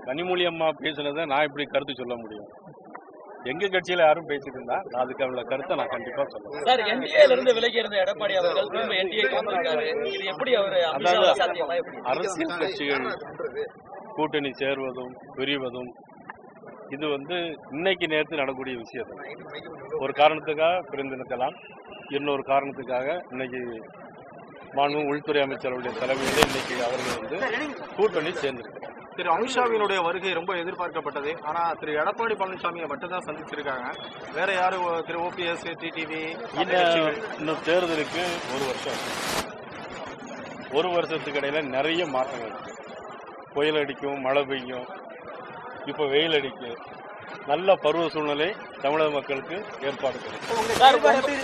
கனிமொழி அம்மா பேசுனதை நான் இப்படி கருத்து சொல்ல முடியும்? எங்க கட்சியில யாரும் பேசிட்டு இருந்தா நான் அதுக்கான கருத்தை நான் கண்டிப்பா சொல்லுவேன். சார், என்டிஏல இருந்து விலகி இருந்த எடப்பாடி அவர்கள் திரும்ப என்டிஏக்கு வந்திருக்காரு. இது எப்படி அவர் அரசியல் கட்சிகள் கூட்டணி சேர்வதும் பிரிவதும் இது இன்னைக்கு நேரத்தில் நடக்கக்கூடிய விஷயம். ஒரு காரணத்துக்காக பிரிந்திருக்கலாம், இன்னொரு காரணத்துக்காக இன்னைக்கு மாண்பு உள்துறை அமைச்சருடைய தலைமையிலே இன்னைக்கு அவர்கள் கூட்டணி சேர்ந்திருக்கிறார். திரு அமித்ஷாவினுடைய வருகை ரொம்ப எதிர்பார்க்கப்பட்டது. ஆனா திரு எடப்பாடி பழனிசாமியை மட்டும் தான் சந்திச்சிருக்காங்க. வேற யாரும் திரு ஓபிஎஸ், டிடிவி இன்னும் தேர்தலுக்கு ஒரு வருஷத்துக்கு இடையில நிறைய மாற்றங்கள் இருக்கு. புயல் அடிக்கும், மழை பெய்யும், இப்ப வெயில் அடிக்கும். நல்ல பருவ சூழ்நிலை தமிழக மக்களுக்கு ஏற்பாடு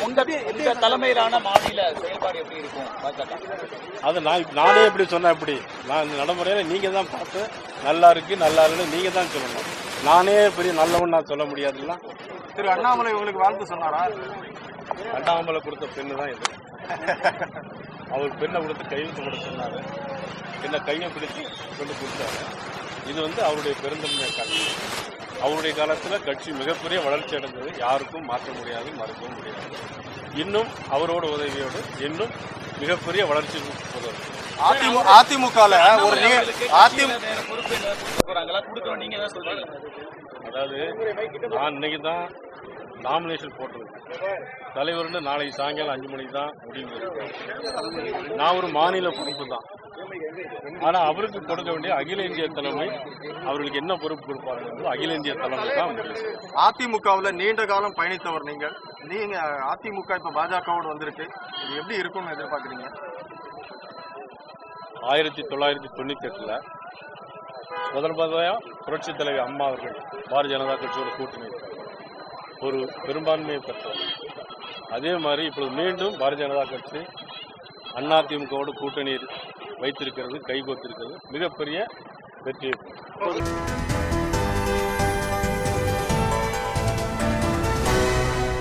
உங்க தலைமையிலான மாநில செயல்பாடு எப்படி இருக்கும்? அது நானே எப்படி சொன்னேன், எப்படி நான் நடைமுறையில நீங்க தான் பார்த்து நல்லா இருக்கு நல்லா இல்லைன்னு நீங்க தான் சொல்லணும். நானே பெரிய நல்லவன் நான் சொல்ல முடியாதுல்ல. திரு அண்ணாமலை உங்களுக்கு வாழ்த்து சொன்னாரா? அண்ணாமலை கொடுத்த பெண்ணு தான் இது. அவர் பெண்ணை கொடுத்து கையெழுத்து போட சொன்னாரு, என்ன கையை பிடிச்சு கொண்டு கொடுத்தாரு. இது அவருடைய பெருந்தன்மை காட்சி. அவருடைய காலத்தில் கட்சி மிகப்பெரிய வளர்ச்சி அடைந்தது, யாருக்கும் மாற்ற முடியாது, மறுக்கவும் முடியாது. இன்னும் அவரோட உதவியோடு இன்னும் மிகப்பெரிய வளர்ச்சி உதவும். அதிமுக அதாவது நான் இன்னைக்கு தான் நாமினேஷன் போட்டிருக்கேன். தலைவர்னு நாளைக்கு சாயங்காலம் 5 மணிக்கு தான் முடிவு. நான் ஒரு மாநில பொறுப்பு தான். ஆனா அவருக்கு கொடுக்க வேண்டிய அகில இந்திய தலைமை, அவர்களுக்கு என்ன பொறுப்பு கொடுப்பார்கள் அகில இந்திய தலைமை தான் முடியும். அதிமுகவில் நீண்ட காலம் பயணித்தவர் நீங்க அதிமுக இப்ப பாஜகவோடு வந்திருக்கு, இது எப்படி இருக்கும்னு எதிர்பார்க்குறீங்க? 1998 முதல்வதையா புரட்சி தலைவி அம்மா அவர்கள் பாரதிய ஜனதா கட்சியோட கூட்டணி ஒரு பெரும்பான்மையை பெற்றவர். அதே மாதிரி இப்பொழுது மீண்டும் பாரதிய ஜனதா கட்சி அதிமுகவோடு கூட்டணி வைத்திருக்கிறது, கைகோத்திருக்கிறது, மிகப்பெரிய வெற்றி.